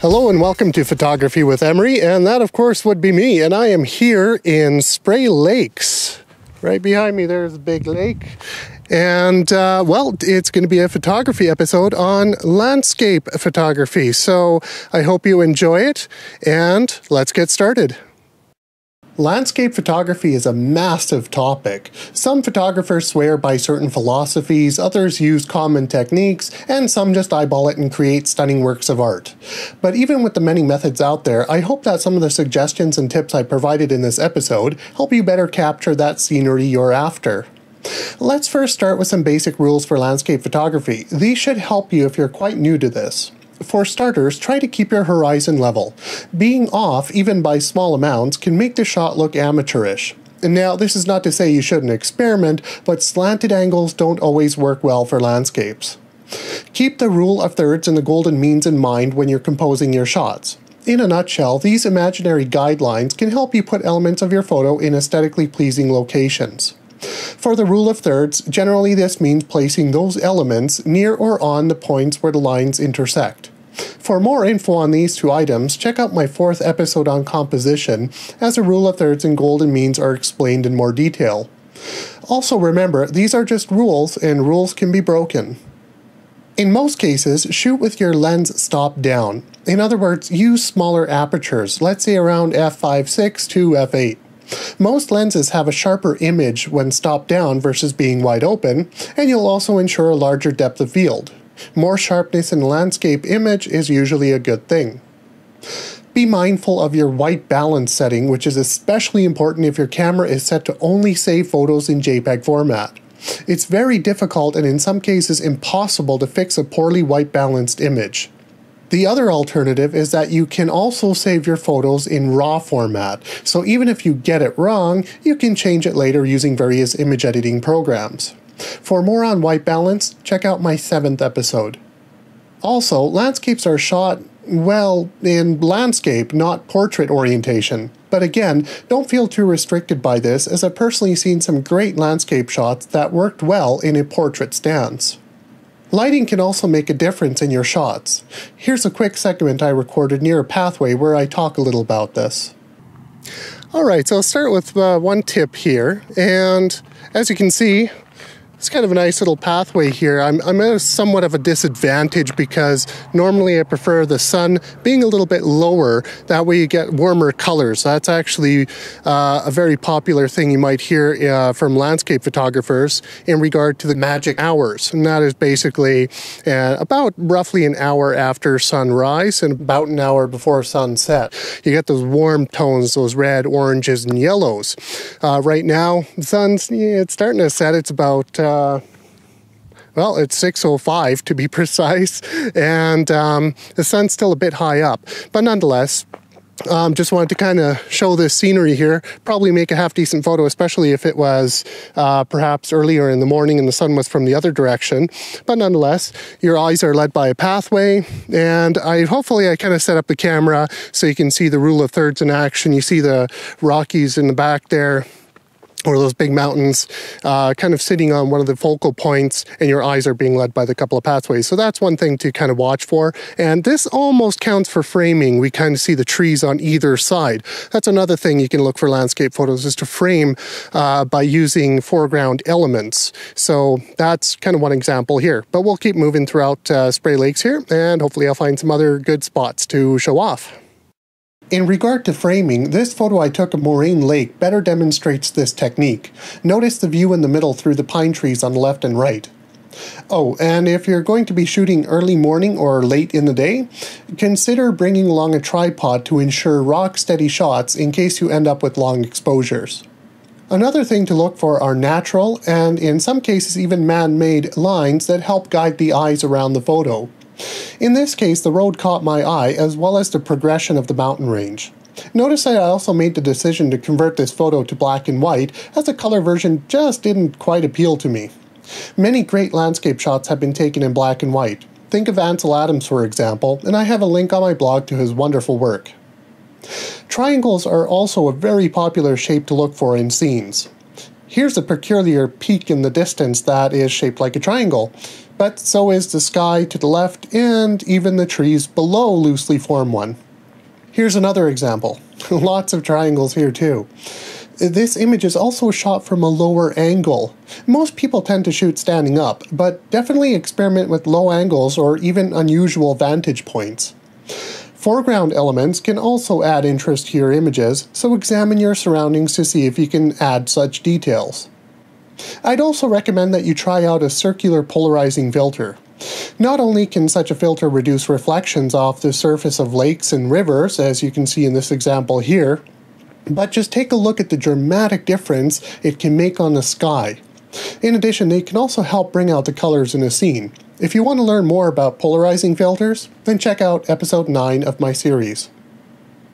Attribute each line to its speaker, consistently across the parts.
Speaker 1: Hello and welcome to Photography with Imre, and that of course would be me, and I am here in Spray Lakes. Right behind me there's a big lake, and well, it's going to be a photography episode on landscape photography, so I hope you enjoy it, and let's get started. Landscape photography is a massive topic. Some photographers swear by certain philosophies, others use common techniques, and some just eyeball it and create stunning works of art. But even with the many methods out there, I hope that some of the suggestions and tips I provided in this episode help you better capture that scenery you're after. Let's first start with some basic rules for landscape photography. These should help you if you're quite new to this. For starters, try to keep your horizon level. Being off, even by small amounts, can make the shot look amateurish. Now, this is not to say you shouldn't experiment, but slanted angles don't always work well for landscapes. Keep the rule of thirds and the golden means in mind when you're composing your shots. In a nutshell, these imaginary guidelines can help you put elements of your photo in aesthetically pleasing locations. For the rule of thirds, generally this means placing those elements near or on the points where the lines intersect. For more info on these two items, check out my 4th episode on composition, as the rule of thirds and golden means are explained in more detail. Also remember, these are just rules, and rules can be broken. In most cases, shoot with your lens stopped down. In other words, use smaller apertures, let's say around f5.6 to f8. Most lenses have a sharper image when stopped down versus being wide open, and you'll also ensure a larger depth of field. More sharpness in a landscape image is usually a good thing. Be mindful of your white balance setting, which is especially important if your camera is set to only save photos in JPEG format. It's very difficult and in some cases impossible to fix a poorly white balanced image. The other alternative is that you can also save your photos in RAW format, so even if you get it wrong, you can change it later using various image editing programs. For more on white balance, check out my 7th episode. Also, landscapes are shot, well, in landscape, not portrait orientation. But again, don't feel too restricted by this, as I've personally seen some great landscape shots that worked well in a portrait stance. Lighting can also make a difference in your shots. Here's a quick segment I recorded near a pathway where I talk a little about this. Alright, so I'll start with one tip here, and as you can see, it's kind of a nice little pathway here. I'm at somewhat of a disadvantage because normally I prefer the sun being a little bit lower, that way you get warmer colors. That's actually a very popular thing you might hear from landscape photographers in regard to the magic hours, and that is basically about roughly an hour after sunrise and about an hour before sunset. You get those warm tones, those red, oranges, and yellows. Right now, the sun's it's starting to set. It's about well, it's 6:05 to be precise, and the sun's still a bit high up, but nonetheless, just wanted to kind of show this scenery here, probably make a half-decent photo, especially if it was perhaps earlier in the morning and the sun was from the other direction. But nonetheless, your eyes are led by a pathway, and hopefully I kind of set up the camera so you can see the rule of thirds in action. You see the Rockies in the back there, or those big mountains, kind of sitting on one of the focal points, and your eyes are being led by the couple of pathways. So that's one thing to kind of watch for. And this almost counts for framing. We kind of see the trees on either side. That's another thing you can look for landscape photos, is to frame by using foreground elements. So that's kind of one example here. But we'll keep moving throughout Spray Lakes here, and hopefully I'll find some other good spots to show off. In regard to framing, this photo I took of Moraine Lake better demonstrates this technique. Notice the view in the middle through the pine trees on the left and right. Oh, and if you're going to be shooting early morning or late in the day, consider bringing along a tripod to ensure rock-steady shots in case you end up with long exposures. Another thing to look for are natural, and in some cases even man-made, lines that help guide the eyes around the photo. In this case, the road caught my eye, as well as the progression of the mountain range. Notice I also made the decision to convert this photo to black and white, as the color version just didn't quite appeal to me. Many great landscape shots have been taken in black and white. Think of Ansel Adams, for example, and I have a link on my blog to his wonderful work. Triangles are also a very popular shape to look for in scenes. Here's a peculiar peak in the distance that is shaped like a triangle, but so is the sky to the left and even the trees below loosely form one. Here's another example. Lots of triangles here too. This image is also shot from a lower angle. Most people tend to shoot standing up, but definitely experiment with low angles or even unusual vantage points. Foreground elements can also add interest to your images, so examine your surroundings to see if you can add such details. I'd also recommend that you try out a circular polarizing filter. Not only can such a filter reduce reflections off the surface of lakes and rivers, as you can see in this example here, but just take a look at the dramatic difference it can make on the sky. In addition, they can also help bring out the colors in a scene. If you want to learn more about polarizing filters, then check out episode 9 of my series.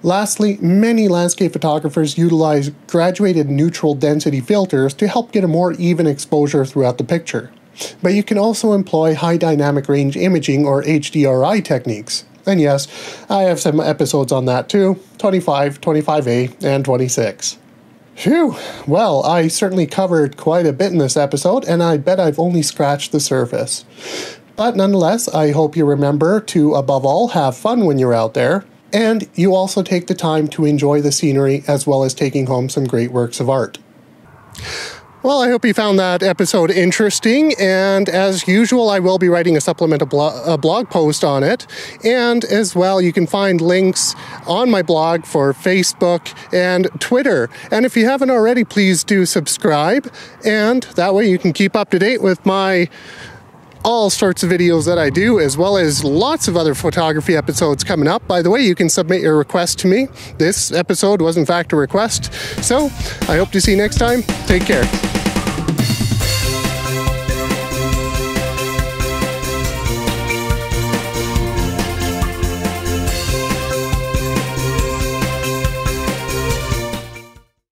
Speaker 1: Lastly, many landscape photographers utilize graduated neutral density filters to help get a more even exposure throughout the picture. But you can also employ high dynamic range imaging or HDRI techniques. And yes, I have some episodes on that too, 25, 25A, and 26. Phew, well, I certainly covered quite a bit in this episode, and I bet I've only scratched the surface. But nonetheless, I hope you remember to, above all, have fun when you're out there, and you also take the time to enjoy the scenery as well as taking home some great works of art. Well, I hope you found that episode interesting, and as usual, I will be writing a supplemental blog post on it, and as well, you can find links on my blog for Facebook and Twitter, and if you haven't already, please do subscribe, and that way you can keep up to date with my all sorts of videos that I do, as well as lots of other photography episodes coming up. By the way, you can submit your request to me. This episode was in fact a request, so I hope to see you next time. Take care.